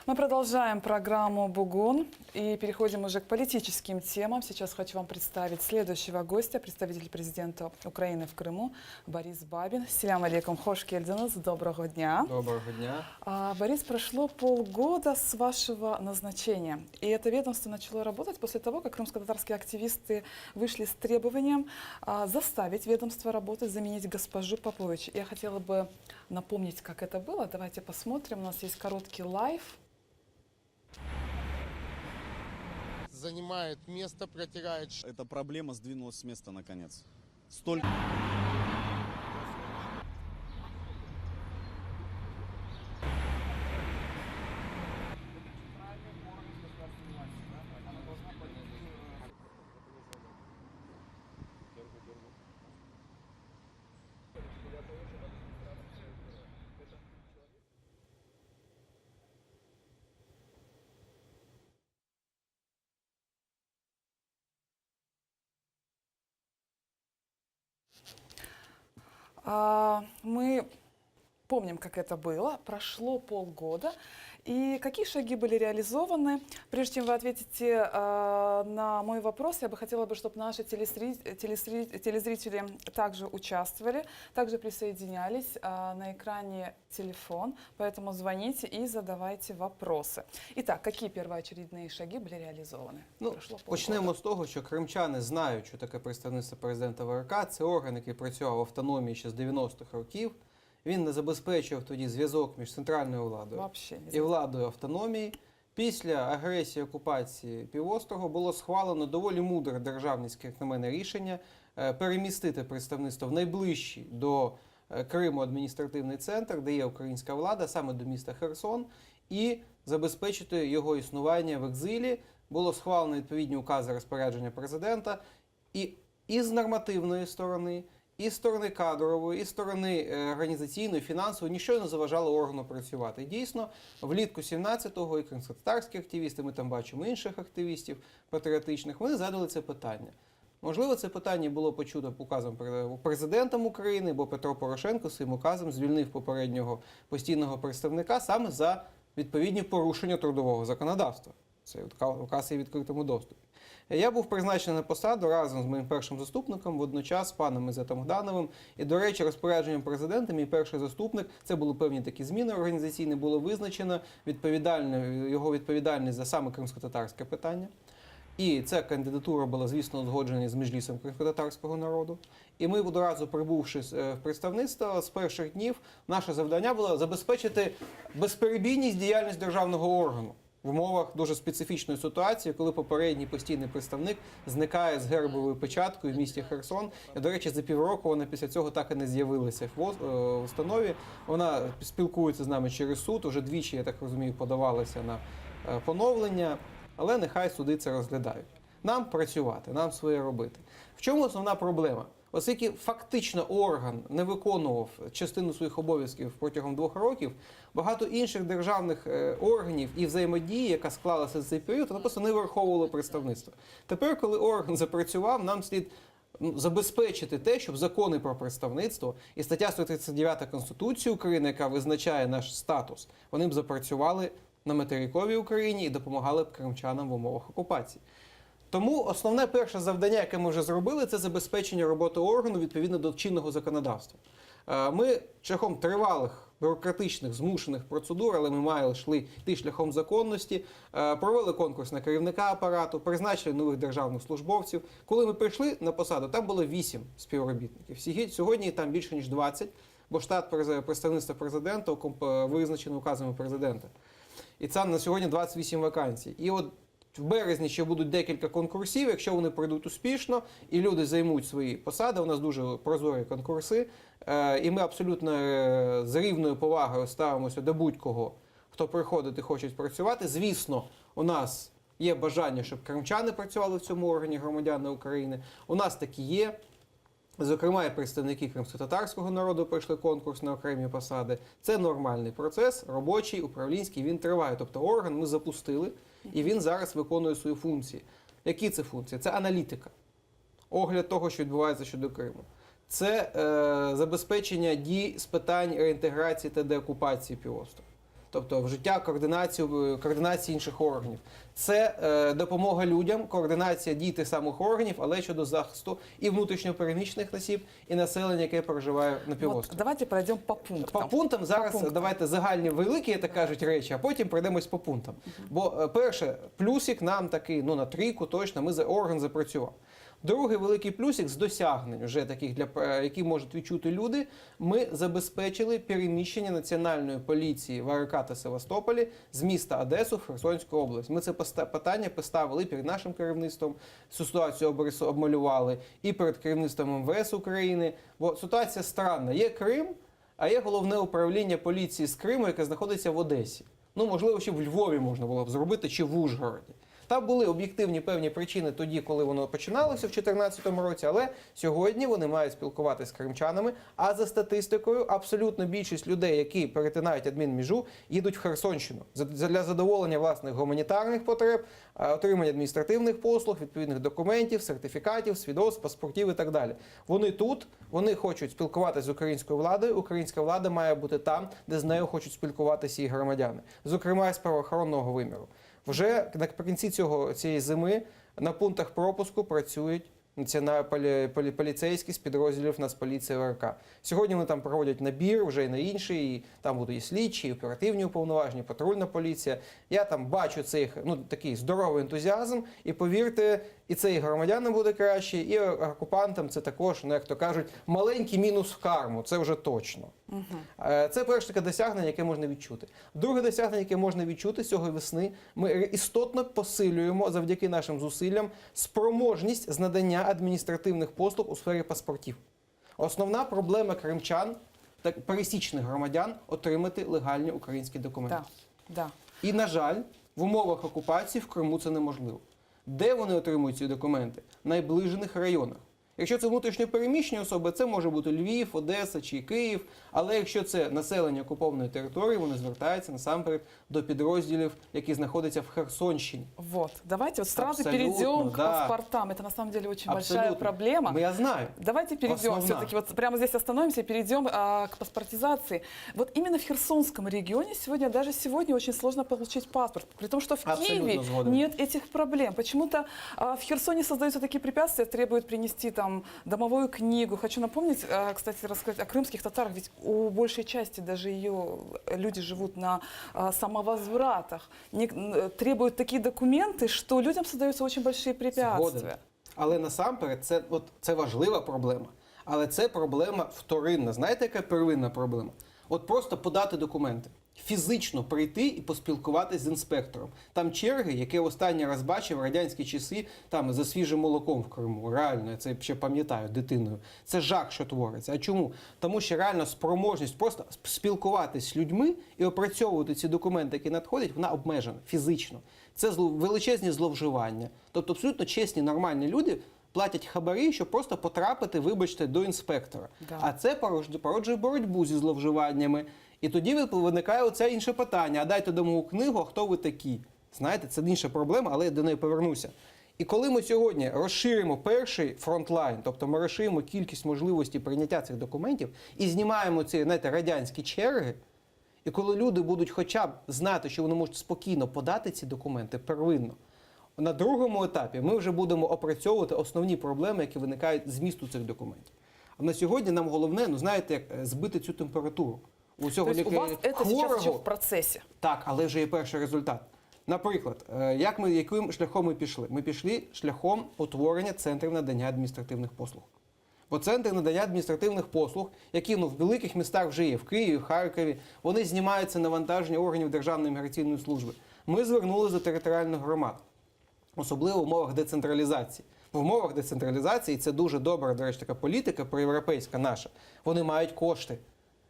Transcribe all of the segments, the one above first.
Мы продолжаем программу «Бугун» и переходим уже к политическим темам. Сейчас хочу вам представить следующего гостя, представитель президента Украины в Крыму Борис Бабин. Селям алейкум, хош келдиныз, доброго дня. Доброго дня. Борис, прошло полгода с вашего назначения, и это ведомство начало работать после того, как крымско-татарские активисты вышли с требованием заставить ведомство работать, заменить госпожу Попович. Я хотела бы напомнить, как это было. Давайте посмотрим. У нас есть короткий лайв. Занимает место, протирает. Эта проблема сдвинулась с места наконец. Столько... Мы помним, как это было. Прошло полгода. И какие шаги были реализованы? Прежде чем вы ответите на мой вопрос, я бы хотела, чтобы наши телезрители также участвовали, также присоединялись. На экране телефон, поэтому звоните и задавайте вопросы. Итак, какие первоочередные шаги были реализованы? Почнемо з того, що кримчани знають, що таке представництво президента ВРК. Це орган, який працював в автономії ще з 90-х років. Він не забезпечував тоді зв'язок між центральною владою і владою автономії. Після агресії, окупації півострову було схвалено доволі мудре державницьке, як на мене, рішення перемістити представництво в найближчий до Криму адміністративний центр, де є українська влада, саме до міста Херсон, і забезпечити його існування в екзилі. Було схвалено відповідні укази розпорядження президента. І з нормативної сторони, і з сторони кадрової, і з сторони організаційної, фінансової, нічого не заважало органу працювати. І дійсно, влітку 17-го і кримськотатарські активісти, ми там бачимо інших активістів патріотичних, вони задали це питання. Можливо, це питання було почуто указом президентом України, бо Петро Порошенко своїм указом звільнив попереднього постійного представника саме за відповідні порушення трудового законодавства. Це указ є в відкритому доступі. Я був призначений на посаду разом з моїм першим заступником, водночас з паном Ізетом Гдановим. І, до речі, розпорядженням президента мій перший заступник, це були певні такі зміни організаційні, було визначено його відповідальність за саме кримськотатарське питання. І ця кандидатура була, звісно, узгоджена з Меджлісом кримськотатарського народу. І ми, одразу прибувши в представництво, з перших днів наше завдання було забезпечити безперебійність діяльності державного органу в умовах дуже специфічної ситуації, коли попередній постійний представник зникає з гербовою печаткою в місті Херсон. І, до речі, за півроку вона після цього так і не з'явилася в установі. Вона спілкується з нами через суд, уже двічі, я так розумію, подавалася на поновлення, але нехай суди це розглядають. Нам працювати, нам своє робити. В чому основна проблема? Оскільки фактично орган не виконував частину своїх обов'язків протягом 2 років, багато інших державних органів і взаємодії, яка склалася за цей період, вона просто не враховувала представництво. Тепер, коли орган запрацював, нам слід забезпечити те, щоб закони про представництво і стаття 139 Конституції України, яка визначає наш статус, вони б запрацювали на материковій Україні і допомагали б кримчанам в умовах окупації. Тому основне перше завдання, яке ми вже зробили, це забезпечення роботи органу відповідно до чинного законодавства. Ми шляхом тривалих, бюрократичних, змушених процедур, але ми мали йти шляхом законності, провели конкурс на керівника апарату, призначили нових державних службовців. Коли ми прийшли на посаду, там було 8 співробітників. Сьогодні там більше, ніж 20, бо штат представництва президента визначено указами президента. І це на сьогодні 28 вакансій. І от в березні ще будуть декілька конкурсів, якщо вони пройдуть успішно і люди займуть свої посади, у нас дуже прозорі конкурси, і ми абсолютно з рівною повагою ставимося до будь-кого, хто приходить і хоче працювати. Звісно, у нас є бажання, щоб кримчани працювали в цьому органі, громадяни України. У нас такі є. Зокрема, і представники кримськотатарського народу пройшли конкурс на окремі посади. Це нормальний процес, робочий, управлінський, він триває. Тобто орган ми запустили, і він зараз виконує свої функції. Які це функції? Це аналітика, огляд того, що відбувається щодо Криму. Це забезпечення дій з питань реінтеграції та деокупації півострова. тобто вжиття координації інших органів. Це допомога людям, координація дій тих самих органів, але щодо захисту і внутрішньопереміщених осіб, і населення, яке проживає на півострові. Вот, давайте пройдем по пунктам. По пунктам зараз По пунктам. давайте загальні великі, так кажуть, речі, а потім пройдемось по пунктам. Бо перше, плюсик нам такий, ну на трійку точно, орган запрацював. Другий великий плюсик з досягнень, вже таких, які можуть відчути люди, ми забезпечили переміщення Національної поліції в АРК та Севастополі з міста Одесу в Херсонську область. Ми це питання поставили перед нашим керівництвом, ситуацію обмалювали, і перед керівництвом МВС України. Бо ситуація странна. Є Крим, а є головне управління поліції з Криму, яке знаходиться в Одесі. Ну, можливо, ще в Львові можна було б зробити, чи в Ужгороді. Там були об'єктивні певні причини тоді, коли воно починалося в 2014 році, але сьогодні вони мають спілкуватися з кримчанами, а за статистикою абсолютно більшість людей, які перетинають адмінміжу, їдуть в Херсонщину для задоволення власних гуманітарних потреб, отримання адміністративних послуг, відповідних документів, сертифікатів, свідоцтв, паспортів і так далі. Вони тут, вони хочуть спілкуватися з українською владою, українська влада має бути там, де з нею хочуть спілкуватися і громадяни, зокрема з правоохоронного виміру. Вже наприкінці цієї зими на пунктах пропуску працюють поліцейські з підрозділів Нацполіції ВРК. Сьогодні вони там проводять набір, вже і на інший, і там будуть і слідчі, і оперативні уповноважені, патрульна поліція. Я там бачу цей такий здоровий ентузіазм, і повірте, і це і громадянам буде краще, і окупантам це також, як то кажуть, маленький мінус в карму, це вже точно. Це перше таке досягнення, яке можна відчути. Друге досягнення, яке можна відчути цього весни, ми істотно посилюємо завдяки нашим зусиллям спроможність з надання адміністративних послуг у сфері паспортів. Основна проблема кримчан та пересічних громадян – отримати легальні українські документи. Да. І, на жаль, в умовах окупації в Криму це неможливо. Де вони отримують ці документи? В найближених районах. Якщо це внутрішньопереміщені особи, це може бути Львів, Одеса чи Київ. Але якщо це населення окупованої території, вони звертаються насамперед до підрозділів, які знаходяться в Херсонщині. Вот. Давайте вот сразу Абсолютно, перейдем к да. паспортам. Это на самом деле очень Абсолютно. большая проблема. Я знаю. Давайте перейдем, все-таки вот прямо здесь остановимся и перейдем к паспортизации. Вот именно в Херсонском регионе даже сегодня очень сложно получить паспорт. При том, что в Киеве нет этих проблем. Почему-то в Херсоне создаются такие препятствия, требуют принести там домовую книгу. Хочу напомнить, кстати, рассказать о крымских татарах, ведь у большей части даже люди живут на самовозвратах. Требуют такие документы, что людям создаются очень большие препятствия. Згоден. Але насамперед це важлива проблема. Але це проблема вторинна. Знаєте, яка первинна проблема? От просто подати документи. Фізично прийти і поспілкуватися з інспектором. Там черги, які останній раз бачив в радянські часи, там за свіжим молоком в Криму. Реально, я це ще пам'ятаю дитиною. Це жах, що твориться. А чому? Тому що реально спроможність просто спілкуватися з людьми і опрацьовувати ці документи, які надходять, вона обмежена фізично. Це величезні зловживання. Тобто абсолютно чесні, нормальні люди платять хабарі, щоб просто потрапити, вибачте, до інспектора. Да. А це породжує боротьбу зі зловживаннями. І тоді виникає оце інше питання. А дайте домову книгу, а хто ви такі? Знаєте, це інша проблема, але я до неї повернуся. І коли ми сьогодні розширимо перший фронтлайн, тобто ми розширимо кількість можливостей прийняття цих документів і знімаємо ці, знаєте, радянські черги, і коли люди будуть хоча б знати, що вони можуть спокійно подати ці документи первинно, на другому етапі ми вже будемо опрацьовувати основні проблеми, які виникають з змісту цих документів. А на сьогодні нам головне, знаєте, як збити цю температуру. У цього у вас це зараз ще в процесі. Так, але вже є перший результат. Наприклад, яким шляхом ми пішли? Ми пішли шляхом утворення центрів надання адміністративних послуг. Бо центри надання адміністративних послуг, які в великих містах вже є, в Києві, в Харкові, вони знімаються навантаження органів Державної міграційної служби. Ми звернули до територіальних громад, особливо в умовах децентралізації. В умовах децентралізації це дуже добра, до речі, така політика проєвропейська наша. Вони мають кошти.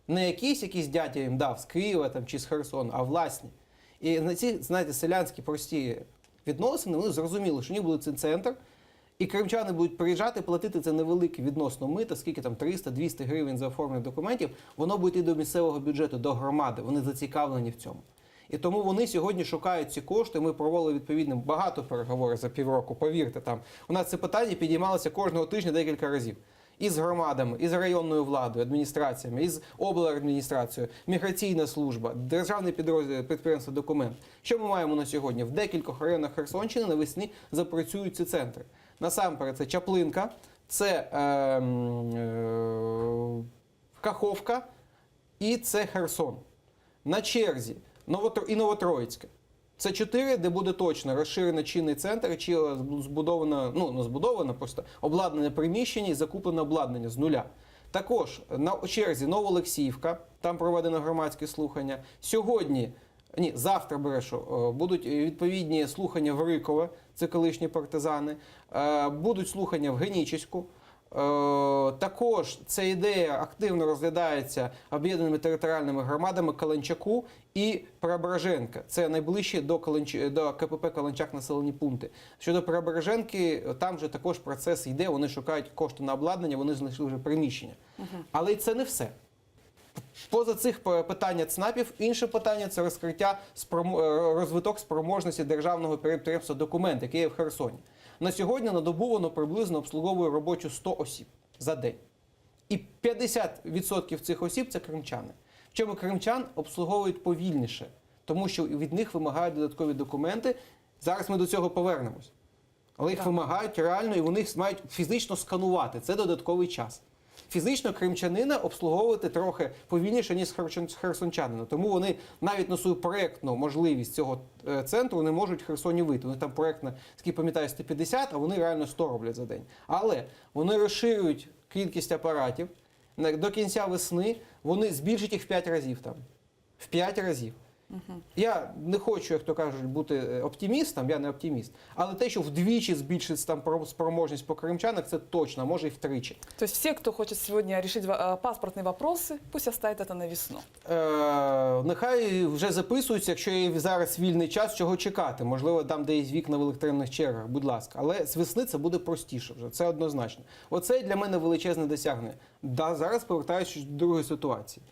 Не якийсь дядя їм дав з Києва там, чи з Херсону, а власні. І на ці, знаєте, селянські прості відносини, вони зрозуміли, що у них буде цей центр, і кримчани будуть приїжджати, платити це невелике відносно мита, скільки там 300-200 гривень за оформлення документів, воно буде йти до місцевого бюджету, до громади, вони зацікавлені в цьому. І тому вони сьогодні шукають ці кошти, ми провели відповідно багато переговорів за півроку, повірте там. У нас це питання підіймалося кожного тижня декілька разів. із громадами, із районною владою, адміністраціями, із обладміністрацією, міграційна служба, державний підприємство «Документ». Що ми маємо на сьогодні? В декількох районах Херсонщини навесні запрацюють ці центри. Насамперед, це Чаплинка, це Каховка і це Херсон. На черзі і Новотроїцьке. Це 4, де буде точно розширений чинний центр, чи збудовано, не збудовано, просто обладнане приміщення і закуплене обладнання з нуля. Також на черзі Новоолексіївка, там проведено громадські слухання. Завтра будуть відповідні слухання в Рикове, це колишні партизани. Будуть слухання в Генічеську. Також ця ідея активно розглядається об'єднаними територіальними громадами Каланчаку і Преображенка. Це найближчі до КПП Каланчак населені пункти. Щодо Преображенки, там вже також процес йде, вони шукають кошти на обладнання, вони знайшли вже приміщення. Але і це не все. Поза цих питання ЦНАПів, інше питання – це розкриття, розвиток спроможності державного підприємства «Документ», яке є в Херсоні. На сьогодні на добу воно приблизно обслуговує робочу 100 осіб за день. І 50% цих осіб – це кримчани. Чому кримчан обслуговують повільніше, тому що від них вимагають додаткові документи. Зараз ми до цього повернемось. Але їх вимагають реально, і вони мають фізично сканувати. Це додатковий час. Фізично кримчанина обслуговувати трохи повільніше, ніж херсончанина. Тому вони навіть на свою проєктну можливість цього центру не можуть в Херсоні вийти. Вони там проєктно, скільки пам'ятаю, 150, а вони реально 100 роблять за день. Але вони розширюють кількість апаратів. До кінця весни вони збільшать їх в 5 разів там. В 5 разів. Я не хочу, як то кажуть, бути оптимістом, я не оптиміст, але те, що вдвічі збільшиться там спроможність по кримчанах, це точно, а може і втричі. Тобто всі, хто хоче сьогодні вирішити паспортні питання, пусть оставить це на весну. Нехай вже записуються, якщо є зараз вільний час, чого чекати. Можливо, там, де є вікна в електронних чергах, будь ласка. Але з весни це буде простіше вже, це однозначно. Оце для мене величезне досягнення. Зараз повертаючись до другої ситуації.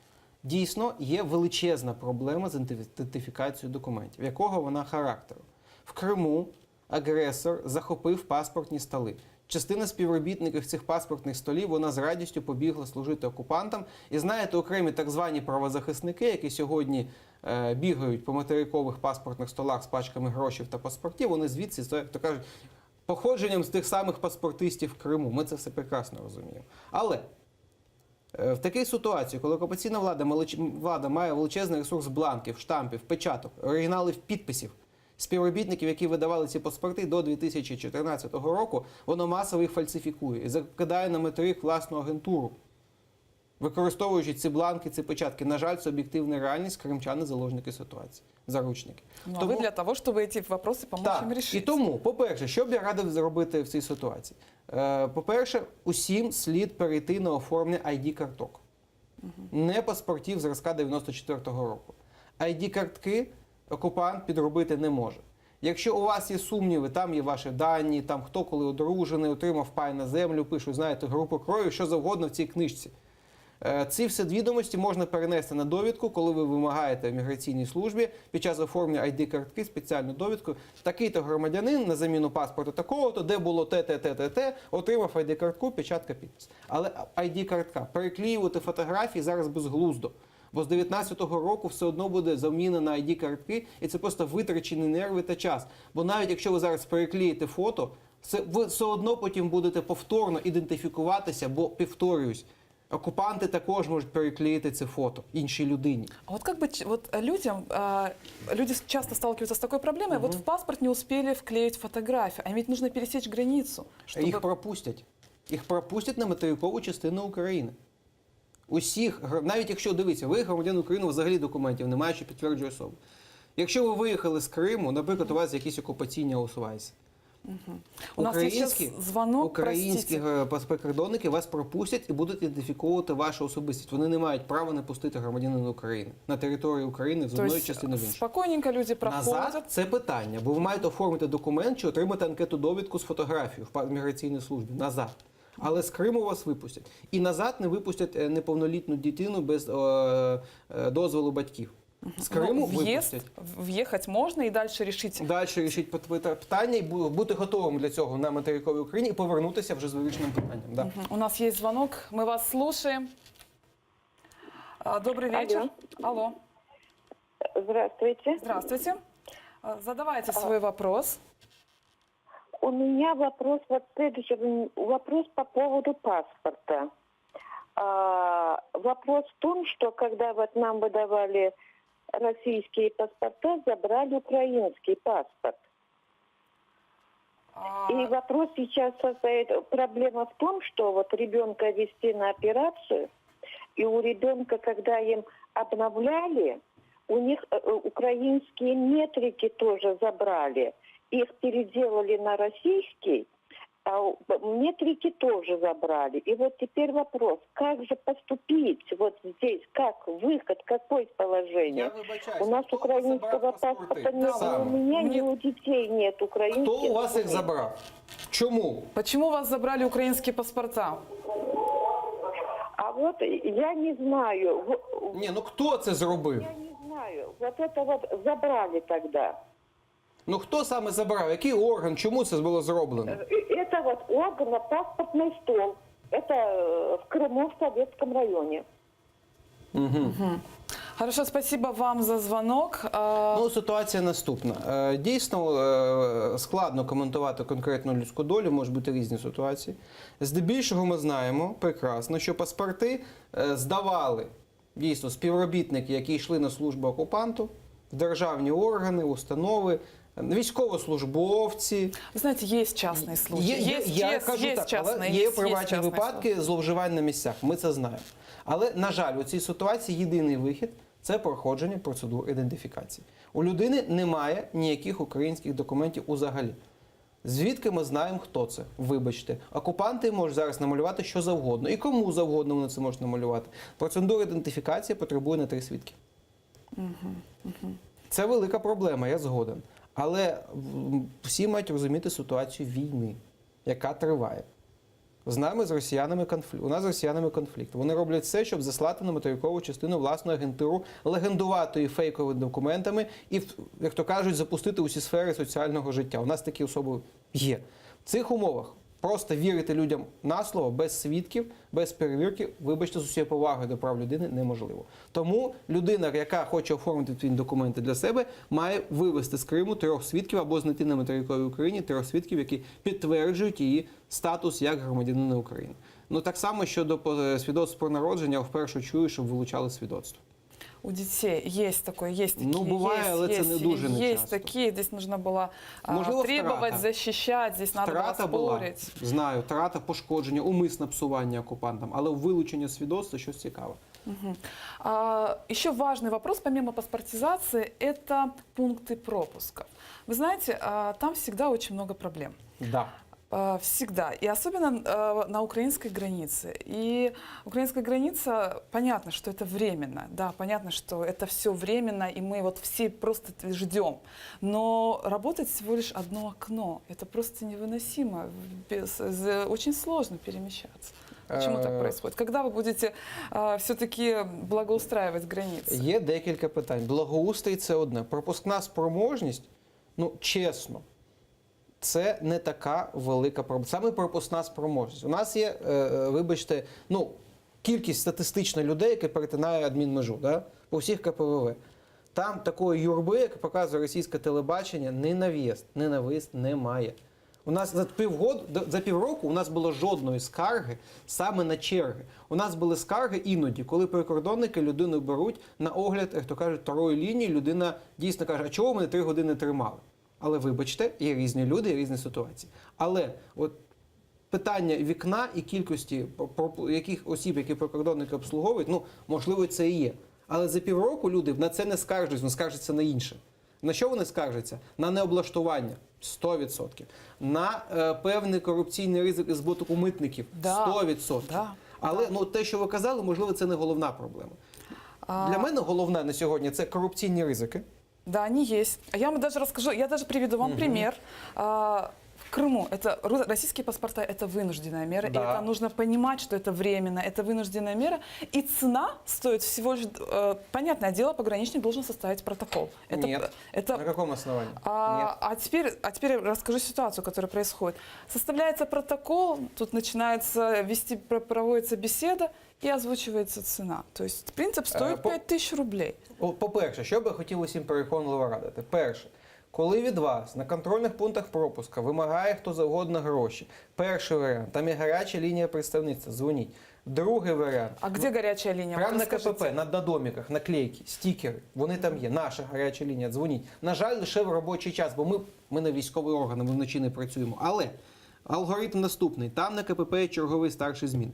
Дійсно, є величезна проблема з ідентифікацією документів. Якого вона характеру? В Криму агресор захопив паспортні столи. Частина співробітників цих паспортних столів, вона з радістю побігла служити окупантам. І знаєте, окремі так звані правозахисники, які сьогодні бігають по материкових паспортних столах з пачками грошей та паспортів, вони звідси, як то кажуть, походженням з тих самих паспортистів в Криму. Ми це все прекрасно розуміємо. Але в такій ситуації, коли окупаційна влада має величезний ресурс бланків, штампів, печаток, оригіналів підписів, співробітників, які видавали ці паспорти до 2014 року, воно масово їх фальсифікує і закидає на материк власну агентуру, використовуючи ці бланки, ці печатки. На жаль, це об'єктивна реальність, кримчани – заложники ситуації, заручники. А ви для того, щоб ці питання допомогти їм вирішити. І тому, по-перше, що б я радив зробити в цій ситуації? По-перше, усім слід перейти на оформлення ID-карток. Не паспортів зразка 94-го року. ID-картки окупант підробити не може. Якщо у вас є сумніви, там є ваші дані, там хто коли одружений, отримав пай на землю, пишуть, знаєте, групу крові, що завгодно в цій книжці. Ці всі відомості можна перенести на довідку, коли ви вимагаєте в міграційній службі під час оформлення ID-картки, спеціальну довідку. Такий-то громадянин на заміну паспорту такого-то, де було те, отримав ID-картку, печатка, підпис. Але ID-картка, переклеювати фотографії зараз безглуздо. Бо з 19-го року все одно буде замінена ID-картки, і це просто витрачені нерви та час. Бо навіть якщо ви зараз переклеїте фото, ви все одно потім будете повторно ідентифікуватися, бо, повторююсь, оккупанты також можуть переклеїти це фото іншій людині. А вот как бы люди часто сталкиваются с такой проблемой, вот в паспорт не успели вклеить фотографию, а ведь нужно пересечь границу. Чтобы... Їх пропустять. Їх пропустять на материкову частину України. Усіх, навіть якщо, дивіться, ви громадян України, взагалі документів немає, що підтверджує особу. Якщо ви виїхали з Криму, наприклад, у вас якісь окупаційні осувайці. Українські прикордонники вас пропустять і будуть ідентифіковувати вашу особистість. Вони не мають права не пустити громадянина України на територію України з одної частини в іншу. Спокійненько люди проходять. Назад це питання, бо ви маєте оформити документ чи отримати анкету-довідку з фотографією в міграційній службі. Назад. Але з Криму вас випустять. І назад не випустять неповнолітню дитину без дозволу батьків. З Криму Ну, випустять. въехать можно и дальше решить. Далі рішить питання і бути готовим для цього на материковій Україні і повернутися вже з вирішеним питанням. Да. У нас есть звонок, мы вас слушаем. Добрый вечер. Алло. Здравствуйте. Здравствуйте. Задавайте свой вопрос. У меня вопрос вот следующий. Вопрос по поводу паспорта. Вопрос в том, что когда вот нам выдавали российские паспорта, забрали украинский паспорт. И вопрос сейчас состоит, проблема в том, что вот ребенка везти на операцию, и у ребенка, когда им обновляли, у них украинские метрики тоже забрали. Их переделали на российский, а метрики тоже забрали. И вот теперь вопрос, как же поступить вот здесь, как выход, какое положение? Я вибачаюсь, У нас хто украинского забрав паспорти? паспорта нет, ни у меня, ни у детей нет украинских. Хто у вас їх документов. забрав? Чому? Почему у вас забрали украинские паспорта? А вот я не знаю, Ні, ну хто це зробив? я не знаю, вот это вот забрали тогда. Ну хто саме забрав? Який орган? Чому це було зроблено? Это вот орган паспортный стол. Это в Крыму, в Советском районе. Хорошо, спасибо вам за звонок. Ну, ситуація наступна. Дійсно, складно коментувати конкретну людську долю, можуть бути різні ситуації. Здебільшого ми знаємо прекрасно, що паспорти здавали дійсно співробітники, які йшли на службу окупанту, в державні органи, установи, військовослужбовці. Вы знаете, есть частные случаи. Я кажу есть так, частные, але є есть приватні частные випадки зловживань на місцях, ми це знаємо. Але, на жаль, у цій ситуації єдиний вихід – це проходження процедур ідентифікації. У людини немає ніяких українських документів узагалі. Звідки ми знаємо, хто це? Вибачте. Окупанти можуть зараз намалювати що завгодно. І кому завгодно вони це можуть намалювати. Процедура ідентифікації потребує на 3 свідки. Це велика проблема, я згоден. Але всі мають розуміти ситуацію війни, яка триває. З нами, з росіянами, конфлікт. У нас з росіянами конфлікт. Вони роблять все, щоб заслати на материкову частину власну агентуру, легендувати її фейковими документами і, як то кажуть, запустити усі сфери соціального життя. У нас такі особи є. В цих умовах просто вірити людям на слово, без свідків, без перевірки, вибачте, з усією повагою до прав людини, неможливо. Тому людина, яка хоче оформити ці документи для себе, має вивезти з Криму 3 свідків або знайти на материковій Україні 3 свідків, які підтверджують її статус як громадянина України. Ну так само щодо свідоцтв про народження, я вперше чую, щоб вилучали свідоцтво. У детей есть такое, есть такие. Ну, буває, але це не дуже Есть нечасто. такие, здесь нужно было Можливо, требовать, втрата. защищать, здесь надо было Втрата була, спорить. знаю, втрата, пошкодження, умисне псування окупантам, але вилучення свідоцтва щось цікаве. Еще важный вопрос, помимо паспортизации, это пункты пропуска. Вы знаете, там всегда очень много проблем. Да. Всегда. И особенно на украинской границе. И украинская граница, понятно, что это временно. Да, понятно, что это все временно, и мы вот все просто ждем. Но работать всего лишь одно окно. Это просто невыносимо. Очень сложно перемещаться. Почему так происходит? Когда вы будете все-таки благоустраивать границы? Є декілька питань. Благоустрій – це одне. Пропускна спроможність, ну, чесно, це не така велика проблема. Саме пропускна спроможність. У нас є, вибачте, ну, кількість статистична людей, які перетинає адмінмежу, да? По всіх КПВВ. Там такої юрби, як показує російське телебачення, ні на в'їзд, ні на виїзд немає. У нас за півроку у нас було жодної скарги саме на черги. У нас були скарги іноді, коли прикордонники людину беруть на огляд, як то кажуть, второї лінії, людина дійсно каже, а чого мене 3 години тримали? Але вибачте, є різні люди, є різні ситуації. Але от питання вікна і кількості яких осіб, які прикордонники обслуговують, ну, можливо, це і є. Але за півроку люди на це не скаржаться, вони скаржаться на інше. На що вони скаржаться? На необлаштування. 100%. На певний корупційний ризик із боку митників. 100%. Да. Але ну, те, що ви казали, можливо, це не головна проблема. Для мене головне на сьогодні – це корупційні ризики. Да, они есть. Я вам даже расскажу, я даже приведу вам пример. Крыму российские паспорта – это вынужденная мера, Да. и это нужно понимать, что это временно, это вынужденная мера, и цена стоит всего лишь, понятное дело, пограничник должен составить протокол. Нет. Это, На каком основании? Нет. а теперь расскажу ситуацию, которая происходит. Составляется протокол, тут начинается проводится беседа и озвучивается цена. То есть принцип стоит 5000 рублей. По-перше, що би я хотів усім переконливо радити? Перше, коли від вас на контрольних пунктах пропуска вимагає хто завгодно гроші, перший варіант, там є гаряча лінія представництва, дзвоніть. Другий варіант. А где горячая линия? Прямо на Расскажите. КПП, на доміках, наклейки, стікери, вони там є. Наша гаряча лінія, дзвоніть. На жаль, лише в робочий час, бо ми не військовий орган, ми вночі не працюємо. Але алгоритм наступний. Там на КПП є черговий старший змін.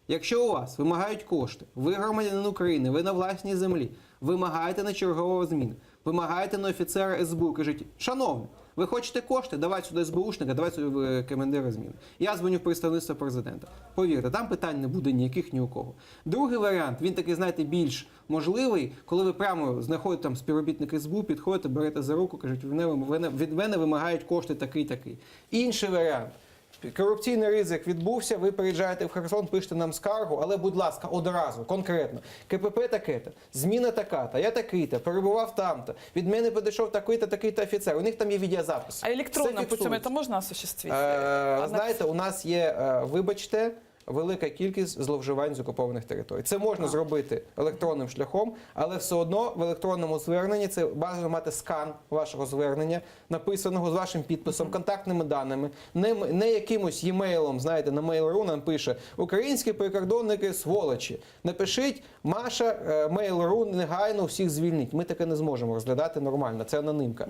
Якщо у вас вимагають кошти, ви громадянин України, ви на власній землі, вимагаєте на чергового зміну, вимагаєте на офіцера СБУ, кажуть, шановний, ви хочете кошти, давайте сюди СБУшника, давайте сюди командира зміни. Я дзвоню в представництво президента. Повірте, там питань не буде ніяких ні у кого. Другий варіант, він такий, знаєте, більш можливий, коли ви прямо знаходите там співробітника СБУ, підходите, берете за руку, кажуть, від мене вимагають кошти такий-такий. Інший варіант. Корупційний ризик відбувся, ви приїжджаєте в Херсон, пишете нам скаргу, але, будь ласка, одразу, конкретно. КПП таке-то, зміна така-то, я такий-то, перебував там-то, від мене підійшов такий-то, такий-то офіцер. У них там є відеозапис. А електронним Все путем фіксується. це можна осуществити? Знаєте, у нас є, вибачте, велика кількість зловживань з окупованих територій. Це можна зробити електронним шляхом, але все одно в електронному зверненні це бажано мати скан вашого звернення, написаного з вашим підписом, контактними даними, не якимось e-mailом, знаєте, на Mail.ru нам пише «Українські прикордонники сволочі». Напишіть «Маша, Mail.ru, негайно всіх звільніть». Ми таке не зможемо розглядати нормально, це анонимка.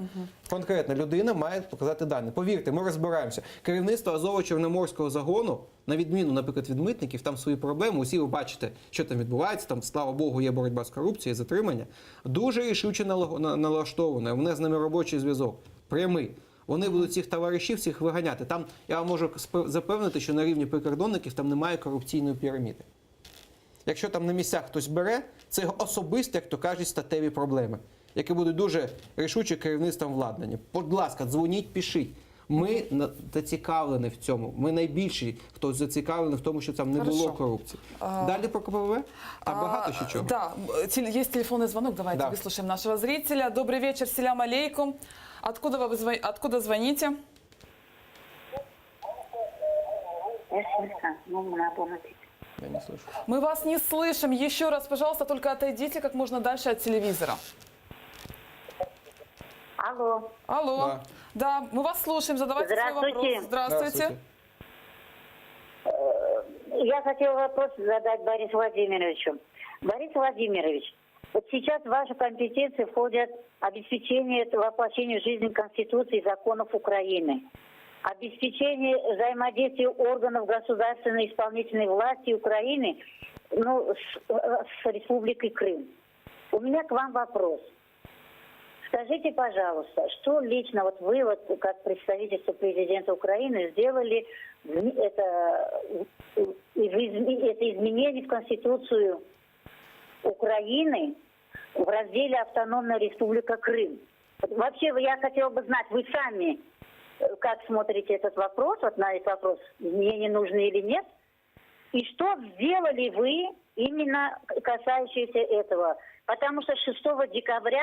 Конкретна людина має показати дані. Повірте, ми розбираємося. Керівництво Азово-Чорноморського загону, на відміну, наприклад, від митників, там свої проблеми, усі ви бачите, що там відбувається, там, слава Богу, є боротьба з корупцією, затримання, дуже рішуче налаштоване, у мене з ними робочий зв'язок, прямий. Вони будуть цих товаришів всіх виганяти. Там, я вам можу запевнити, що на рівні прикордонників там немає корупційної піраміди. Якщо там на місцях хтось бере, це особисто, як то кажуть, статеві проблеми, які будуть дуже рішуче керівництвом владнані. Будь ласка, дзвоніть, пишіть. Ми зацікавлені в цьому. Ми найбільші, хто зацікавлений в тому, що там не було корупції. Далі про КПВ? Там багато ще чого. Да, есть телефонный звонок, давайте Да. выслушаем нашего зрителя. Добрый вечер, селям алейкум. Откуда звоните? Я не слышу. Мы вас не слышим. Еще раз, пожалуйста, только отойдите как можно дальше от телевизора. Алло. Алло. Да, мы вас слушаем. Задавайте свой Здравствуйте. вопрос. Здравствуйте. Я хотела вопрос задать Борису Владимировичу. Борис Владимирович, вот сейчас в вашу компетенцию входят обеспечение воплощения в жизнь Конституции и законов Украины, обеспечение взаимодействия органов государственной исполнительной власти Украины с Республикой Крым. У меня к вам вопрос. Скажите, пожалуйста, что лично вот вы, вот, как представительство президента Украины, сделали это изменение в Конституцию Украины в разделе «Автономная Республика Крым»? Вообще, я хотела бы знать, вы сами как смотрите этот вопрос, вот на этот вопрос, изменения нужны или нет? И что сделали вы именно касающиеся этого? Потому что 6 декабря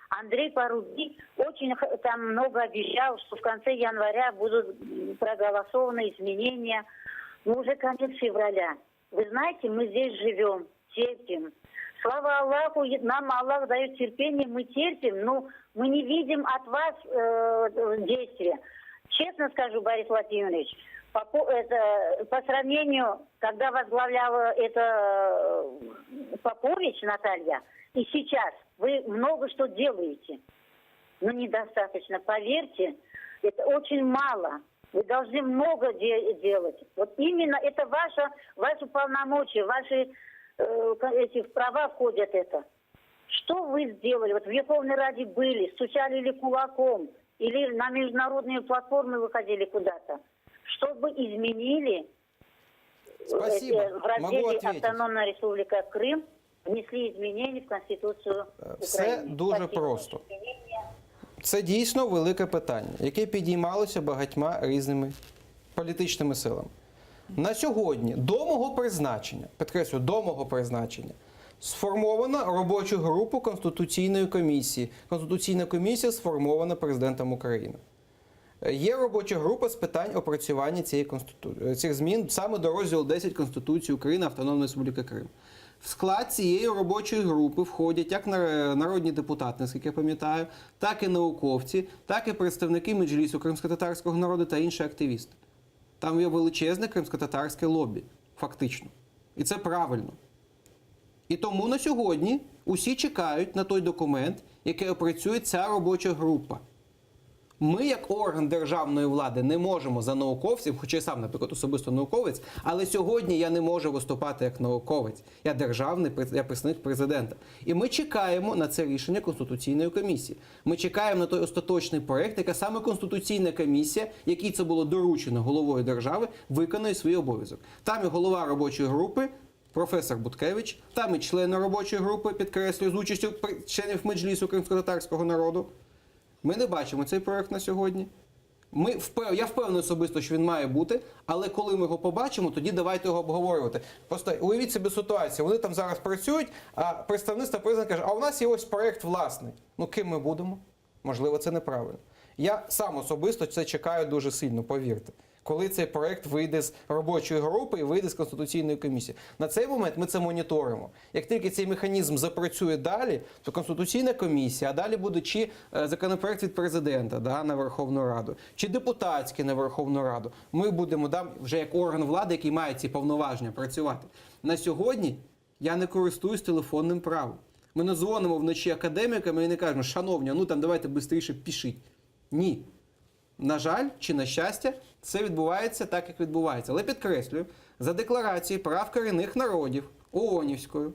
Андрей Парубий очень там много обещал, что в конце января будут проголосованы изменения. Но уже конец февраля. Вы знаете, мы здесь живем, терпим. Слава Аллаху, нам Аллах дает терпение, мы терпим, но мы не видим от вас действия. Честно скажу, Борис Владимирович, по сравнению, когда возглавляла это Попович Наталья, и сейчас вы много что делаете, но недостаточно. Поверьте, это очень мало. Вы должны много делать. Вот именно это ваши полномочия, ваши эти права входят это. Что вы сделали? Вот в Верховной Раде были, стучали ли кулаком, или на международные платформы выходили куда-то, чтобы изменили Спасибо. в разделе «Автономная Республика Крым», внесли изменения в Конституцию Все України. дуже просто. Це дійсно велике питання, яке підіймалося багатьма різними політичними силами. На сьогодні до мого призначення, підкреслю, до мого призначення, сформована робочу групу Конституційної комісії. Конституційна комісія сформована президентом України. Є робоча група з питань опрацювання цих змін саме до розділу 10 Конституції України Автономної Республіки Крим. В склад цієї робочої групи входять як народні депутати, наскільки я пам'ятаю, так і науковці, так і представники Меджлісу кримськотатарського народу та інші активісти. Там є величезне кримськотатарське лобі, фактично. І це правильно. І тому на сьогодні усі чекають на той документ, який опрацює ця робоча група. Ми, як орган державної влади, не можемо за науковців, хоча я сам, наприклад, особисто науковець, але сьогодні я не можу виступати як науковець. Я я представник президента. І ми чекаємо на це рішення Конституційної комісії. Ми чекаємо на той остаточний проєкт, яка саме Конституційна комісія, якій це було доручено головою держави, виконує свій обов'язок. Там і голова робочої групи, професор Буткевич, там і члени робочої групи, підкреслюю, з участю членів Меджлісу кримськотатарського народу. Ми не бачимо цей проєкт на сьогодні. Я впевнений особисто, що він має бути, але коли ми його побачимо, тоді давайте його обговорювати. Просто уявіть собі ситуацію, вони там зараз працюють, а представництво президента каже, а у нас є ось проєкт власний. Ну ким ми будемо? Можливо, це неправильно. Я сам особисто це чекаю дуже сильно, повірте. Коли цей проєкт вийде з робочої групи і вийде з Конституційної комісії. На цей момент ми це моніторимо. Як тільки цей механізм запрацює далі, то Конституційна комісія, а далі буде чи законопроєкт від президента на Верховну Раду, чи депутатський на Верховну Раду. Ми будемо вже як орган влади, який має ці повноваження, працювати. На сьогодні я не користуюсь телефонним правом. Ми не дзвонимо вночі академікам і не кажемо, шановні, ну там давайте швидше пишіть. Ні. На жаль, чи на щастя, це відбувається так, як відбувається. Але підкреслюю, за декларацією прав корінних народів ООНівською,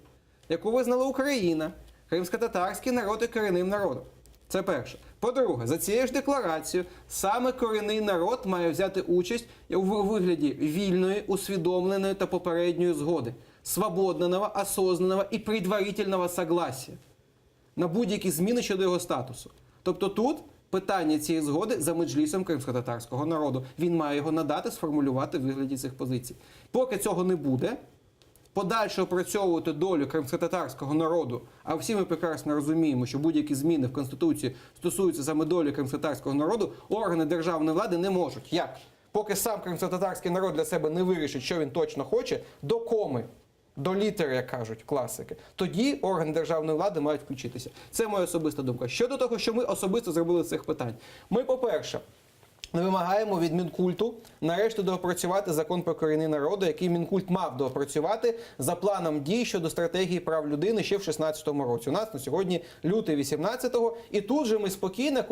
яку визнала Україна, кримськотатарський народ є корінним народом. Це перше. По-друге, за цією ж декларацією саме корінний народ має взяти участь у вигляді вільної, усвідомленої та попередньої згоди, свободного, осознанного і предварительного согласия на будь-які зміни щодо його статусу. Тобто тут питання цієї згоди за Меджлісом кримськотатарського народу. Він має його надати, сформулювати в вигляді цих позицій. Поки цього не буде, подальше опрацьовувати долю кримськотатарського народу, а всі ми прекрасно розуміємо, що будь-які зміни в Конституції стосуються саме долі кримськотатарського народу, органи державної влади не можуть. Як? Поки сам кримськотатарський народ для себе не вирішить, що він точно хоче, до коми, до літери, як кажуть класики, тоді органи державної влади мають включитися. Це моя особиста думка. Щодо того, що ми особисто зробили з цих питань. Ми, по-перше, вимагаємо від Мінкульту нарешті доопрацювати закон про корінні народи, який Мінкульт мав доопрацювати за планом дій щодо стратегії прав людини ще в 2016 році. У нас на сьогодні лютий 18-го, і тут же ми спокійно, як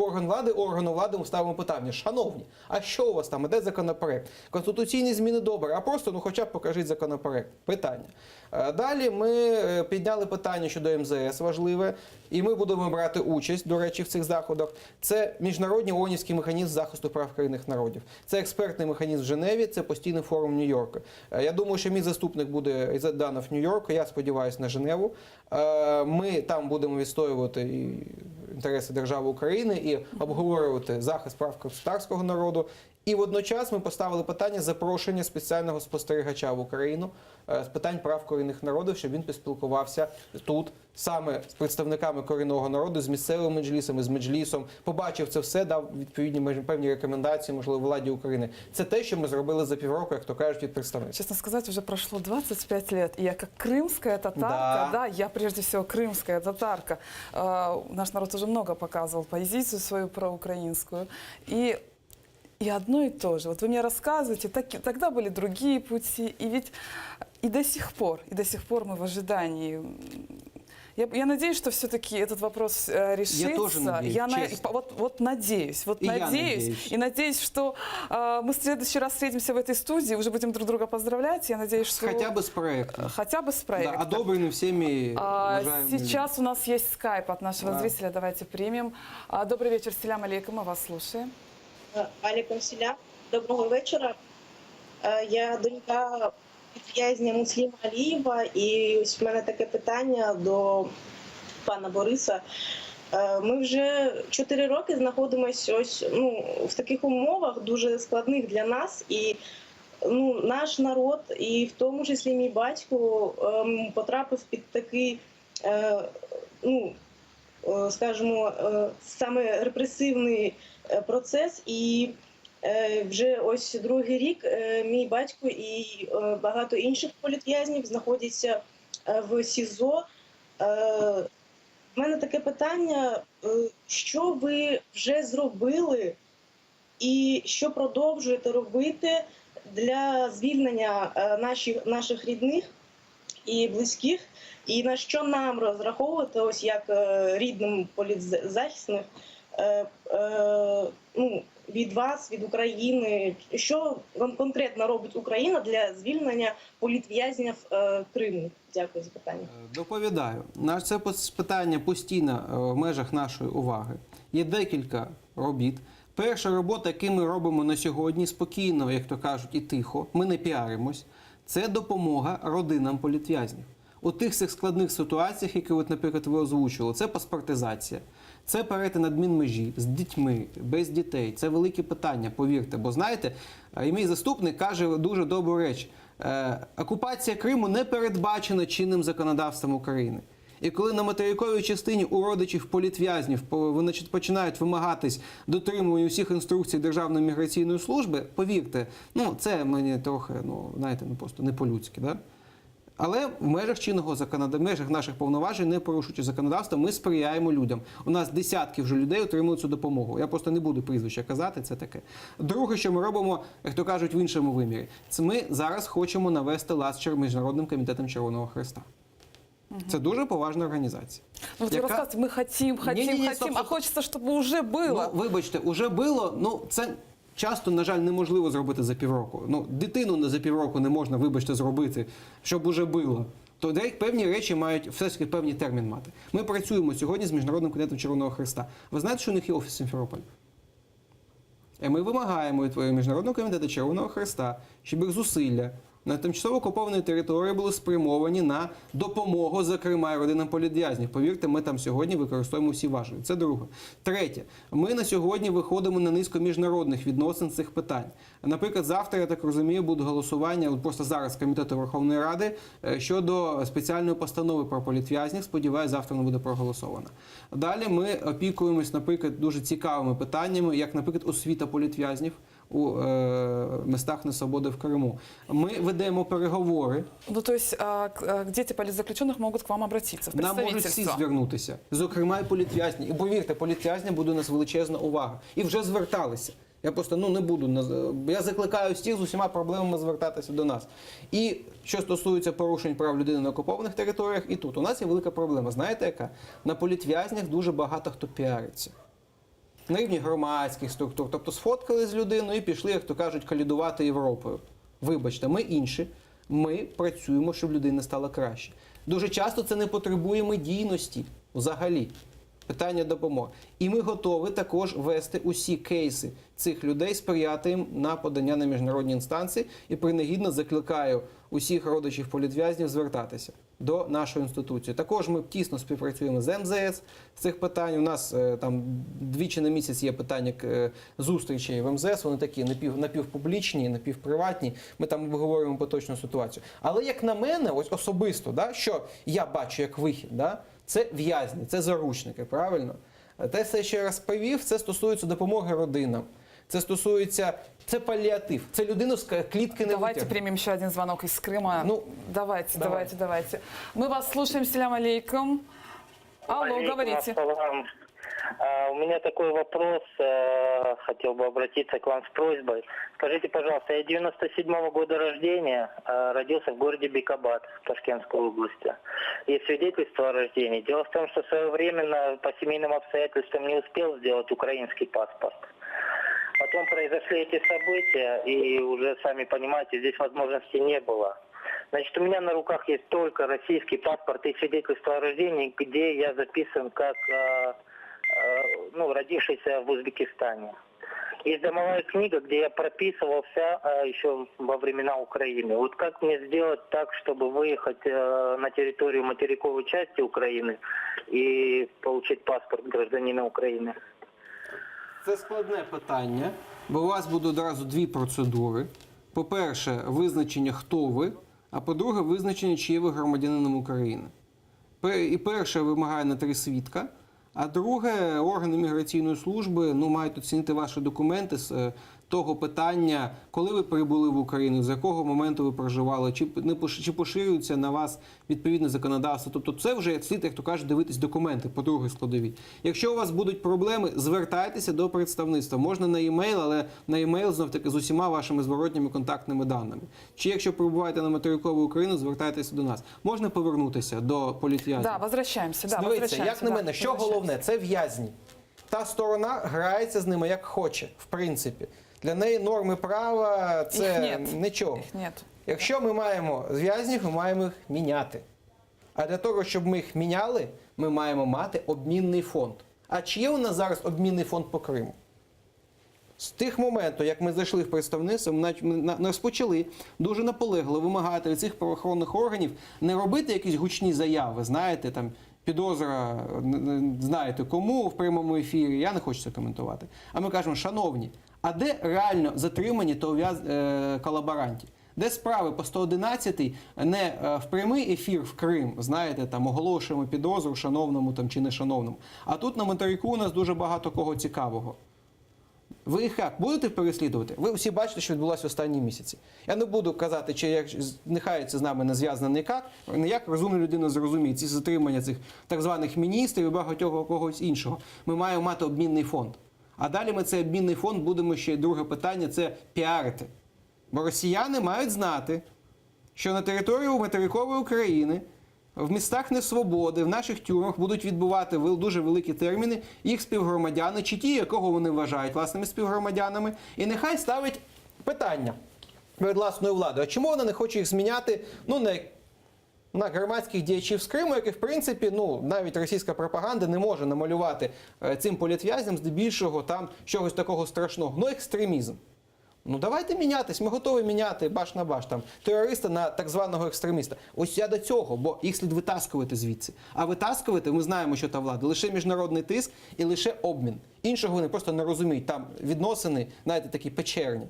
органу влади ставимо питання. Шановні, а що у вас там? Іде законопроект? Конституційні зміни добре, а просто, хоча б покажіть законопроект. Питання. Далі ми підняли питання щодо МЗС важливе, і ми будемо брати участь, до речі, в цих заходах. Це міжнародний ООНівський механізм захисту прав корінних народів. Це експертний механізм в Женеві, це постійний форум Нью-Йорку. Я думаю, що мій заступник буде із Данов в Нью-Йорку, я сподіваюся на Женеву. Ми там будемо відстоювати інтереси держави України і обговорювати захист прав кримськотатарського народу. І водночас ми поставили питання запрошення спеціального спостерігача в Україну з питань прав корінних народів, щоб він поспілкувався тут саме з представниками корінного народу, з місцевими меджлісами, з меджлісом, побачив це все, дав відповідні певні рекомендації, можливо, владі України. Це те, що ми зробили за півроку, як то кажуть, від представництва. Честно сказать, уже прошло 25 лет, и я как крымская татарка, да, я прежде всего крымская татарка, наш народ уже много показывал позицию свою проукраинскую, и одно и то же. Вот вы мне рассказываете, тогда были другие пути, и ведь и до сих пор мы в ожидании. Я надеюсь, что все-таки этот вопрос решится. Я тоже надеюсь, надеюсь. И надеюсь, что мы в следующий раз встретимся в этой студии, уже будем друг друга поздравлять. Я надеюсь, что... Хотя бы с проектом. Хотя бы с проектом. Да, одобренным всеми уважаемыми. Сейчас у нас есть скайп от нашего зрителя, давайте примем. Добрый вечер, селям алейкум, мы вас слушаем. Алейкум селям. Доброго вечора. Я донька в'язня Мусліма Алієва, і ось в мене таке питання до пана Бориса. Ми вже 4 роки знаходимося ось в таких умовах, дуже складних для нас. І наш народ, і в тому числі мій батько, потрапив під такий, скажімо, саме репресивний процес. І вже ось другий рік мій батько і багато інших політв'язнів знаходяться в СІЗО. У мене таке питання, що ви вже зробили і що продовжуєте робити для звільнення наших рідних і близьких, і на що нам розраховувати, ось як рідним політзахисних, від вас, від України, що конкретно робить Україна для звільнення політв'язнів Криму? Дякую за питання. Доповідаю. Це питання постійно в межах нашої уваги. Є декілька робіт. Перша робота, яку ми робимо на сьогодні, спокійно, як то кажуть, і тихо, ми не піаримось, це допомога родинам політв'язнів. У тих всіх складних ситуаціях, які, наприклад, ви озвучували, це паспортизація, це перетин адмінмежі з дітьми, без дітей. Це велике питання, повірте. Бо, знаєте, і мій заступник каже дуже добру реч. Окупація Криму не передбачена чинним законодавством України. І коли на материковій частині у родичів політв'язнів вони починають вимагатись дотримування усіх інструкцій Державної міграційної служби, повірте, це мені трохи, знаєте, просто не по-людськи, да? Але в межах чинного законодавства, в межах наших повноважень, не порушуючи законодавство, ми сприяємо людям. У нас десятки вже людей отримують цю допомогу. Я просто не буду прізвища казати, це таке. Друге, що ми робимо, як то кажуть, в іншому вимірі, це ми зараз хочемо навести лад з Міжнародним комітетом Червоного Хреста. Це дуже поважна організація. Вот вы рассказываете, мы хотим, а хочется, чтобы уже было. Вибачте, уже було, це часто, на жаль, неможливо зробити за півроку. Дитину за півроку не можна, вибачте, зробити, щоб уже було. То певні речі мають все ж таки певний термін мати. Ми працюємо сьогодні з Міжнародним комітетом Червоного Хреста. Ви знаєте, що у них є офіс в Сімферополі? І ми вимагаємо від Міжнародного комітету Червоного Хреста, щоб їх зусилля на тимчасово окупованій території були спрямовані на допомогу, зокрема, родинам політв'язнів. Повірте, ми там сьогодні використовуємо всі важелі. Це друге. Третє. Ми на сьогодні виходимо на низку міжнародних відносин цих питань. Наприклад, завтра, я так розумію, буде голосування, просто зараз Комітету Верховної Ради, щодо спеціальної постанови про політв'язнів. Сподіваюся, завтра вона буде проголосована. Далі ми опікуємось, наприклад, дуже цікавими питаннями, як, наприклад, освіта політв'язнів у местах несвободи в Криму. Ми ведемо переговори. То есть дети политзаключенных можуть к вам обратиться в представительство? Нам можуть всі звернутися, зокрема і політв'язні. І повірте, політв'язні буде у нас величезна увага. І вже зверталися. Я просто не буду. Я закликаю всіх з усіма проблемами звертатися до нас. І що стосується порушень прав людини на окупованих територіях, і тут у нас є велика проблема. Знаєте яка? На політв'язнях дуже багато хто піариться. На рівні громадських структур. Тобто сфоткали з людиною і пішли, як то кажуть, калідувати Європою. Вибачте, ми інші. Ми працюємо, щоб людина стала краще. Дуже часто це не потребує медійності взагалі. Питання допомоги. І ми готові також вести усі кейси цих людей, сприяти їм на подання на міжнародні інстанції і принагідно закликаю усіх родичів політв'язнів звертатися до нашої інституції. Також ми тісно співпрацюємо з МЗС з цих питань. У нас там двічі на місяць є питання зустрічей в МЗС, вони такі напівпублічні, напівприватні. Ми там обговорюємо поточну ситуацію. Але як на мене, ось особисто, що я бачу як вихід, це в'язні, це заручники, правильно? Те, що я ще раз привів, це стосується допомоги родинам. Це стосується, це паліатив. Це людину з клітки не Давайте витягне. примем еще один звонок из Крыма. Давайте. Мы вас слушаем. Салям алейкум. Алло, говорите. У меня такой вопрос. Хотел бы обратиться к вам с просьбой. Скажите, пожалуйста, я 97-го года рождения, родился в городе Бекабад, Ташкентской области. Есть свидетельство о рождении. Дело в том, что своевременно по семейным обстоятельствам не успел сделать украинский паспорт. Потом произошли эти события, и уже, сами понимаете, здесь возможности не было. Значит, у меня на руках есть только российский паспорт и свидетельство о рождении, где я записан как родившийся в Узбекистане. есть домовая книга, где я прописывался еще во времена Украины. Вот как мне сделать так, чтобы выехать на территорию материковой части Украины и получить паспорт гражданина Украины? Це складне питання, бо у вас буде одразу дві процедури. По-перше, визначення, хто ви, а по-друге, визначення, чи є ви громадянином України. І перше вимагає на 3 свідка, а друге, органи міграційної служби мають оцінити ваші документи з того питання, коли ви прибули в Україну, з якого моменту ви проживали, чи поширюється на вас відповідне законодавство. Тобто це вже слід, як то кажуть, дивитись документи по другій складовій. Якщо у вас будуть проблеми, звертайтеся до представництва. Можна на e-mail, але на e-mail знов-таки з усіма вашими зворотніми контактними даними. Чи якщо перебуваєте на материкову Україну, звертайтеся до нас. Можна повернутися до політв'язнів? Да, возвращаємося. Да, Дивіться, як на мене, що головне, це в'язні. Та сторона грається з ними як хоче, в принципі. Для неї норми права – це нічого. Їх нет. Якщо ми маємо в'язнів, ми маємо їх міняти. А для того, щоб ми їх міняли, ми маємо мати обмінний фонд. А чи є у нас зараз обмінний фонд по Криму? З тих моментів, як ми зайшли в представництво, ми розпочали дуже наполегливо вимагати від цих правоохоронних органів не робити якісь гучні заяви, знаєте, там, підозра, знаєте кому в прямому ефірі, я не хочу це коментувати. А ми кажемо, шановні, а де реально затримані колаборантів? Де справи по 111-й не в прямий ефір в Крим, знаєте, там оголошуємо підозру шановному там, чи не шановному. А тут на материку у нас дуже багато кого цікавого. Ви їх як будете переслідувати? Ви всі бачите, що відбулося в останні місяці. Я не буду казати, чи нехай це з нами не зв'язано ніяк розумна людина зрозуміє ці затримання цих так званих міністрів і багатьох когось іншого. Ми маємо мати обмінний фонд. А далі ми цей обмінний фонд будемо ще, друге питання, це піарити. Бо росіяни мають знати, що на території материкової України, в містах несвободи, в наших тюрмах будуть відбувати дуже великі терміни їх співгромадяни, чи ті, якого вони вважають власними співгромадянами. І нехай ставить питання перед власною владою. А чому вона не хоче їх зміняти на громадських діячів з Криму, яких, в принципі, навіть російська пропаганда не може намалювати цим політв'язням здебільшого там чогось такого страшного. Екстремізм. Давайте мінятись, ми готові міняти баш на баш, там, терориста на так званого екстреміста. Ось я до цього, бо їх слід витаскувати звідси. А витаскувати, ми знаємо, що та влада, лише міжнародний тиск і лише обмін. Іншого вони просто не розуміють. Там відносини, знаєте, такі печерні.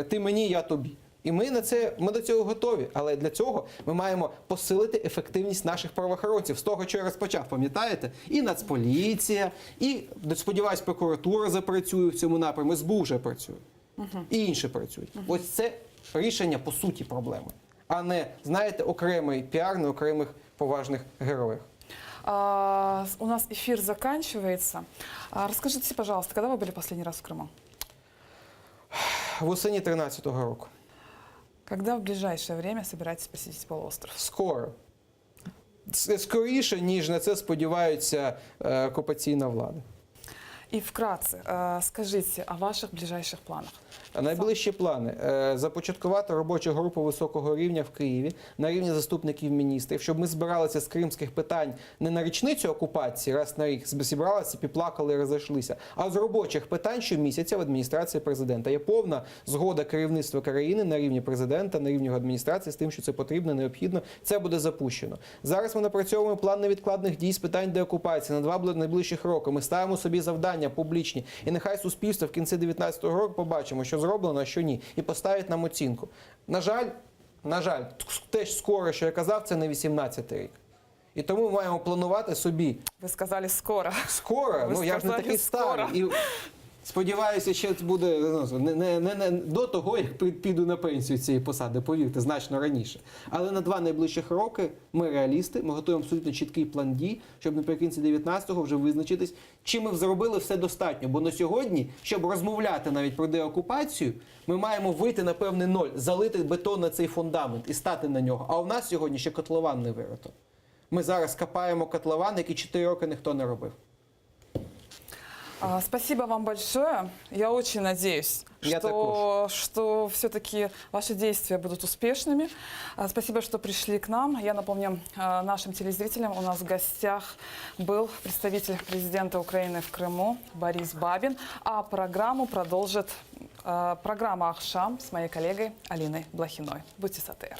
Ти мені, я тобі. І ми до цього готові. Але для цього ми маємо посилити ефективність наших правоохоронців. З того, що я розпочав, пам'ятаєте? І Нацполіція, і, сподіваюсь, прокуратура запрацює в цьому напрямку, СБУ вже працює. І інші працюють. Ось це рішення по суті проблеми, а не, знаєте, окремий піар на окремих поважних героях. У нас эфир заканчивается. Расскажите, пожалуйста, когда вы были последний раз в Крыму? Восені 13-го року. Когда в ближайшее время собираетесь посетить полуостров? Скоро. Скоріше, ніж на це сподівається окупаційна влада. И вкратце скажите о ваших ближайших планах. Найближчі плани – започаткувати робочу групу високого рівня в Києві на рівні заступників міністрів, щоб ми збиралися з кримських питань не на річницю окупації, раз на рік зібралися, піплакали і розійшлися, а з робочих питань щомісяця в адміністрації президента. Є повна згода керівництва країни на рівні президента, на рівні адміністрації з тим, що це потрібно, необхідно. Це буде запущено. Зараз ми напрацьовуємо план невідкладних дій з питань деокупації на 2 найближчих роки. Ми ставимо собі завдання публічні. І нехай суспільство в кінці 2019 року побачимо, що зроблено, а що ні. І поставить нам оцінку. На жаль, теж скоро, що я казав, це не 18-й рік. І тому ми маємо планувати собі. Ви сказали скоро. Скоро? Я ж не такий старий. І сподіваюся, що це буде не до того, як піду на пенсію цієї посади, повірте, значно раніше. Але на 2 найближчих роки ми реалісти, ми готуємо абсолютно чіткий план дій, щоб наприкінці 19-го вже визначитись, чи ми зробили все достатньо. Бо на сьогодні, щоб розмовляти навіть про деокупацію, ми маємо вийти на певний ноль, залити бетон на цей фундамент і стати на нього. А у нас сьогодні ще котлован не вирито. Ми зараз копаємо котлован, який 4 роки ніхто не робив. Спасибо вам большое. Я очень надеюсь, Я что все-таки ваши действия будут успешными. Спасибо, что пришли к нам. Я напомню нашим телезрителям, у нас в гостях был представитель президента Украины в Крыму Борис Бабин, а программу продолжит программа «Ахшам» с моей коллегой Алиной Блохиной. Будьте с АТР.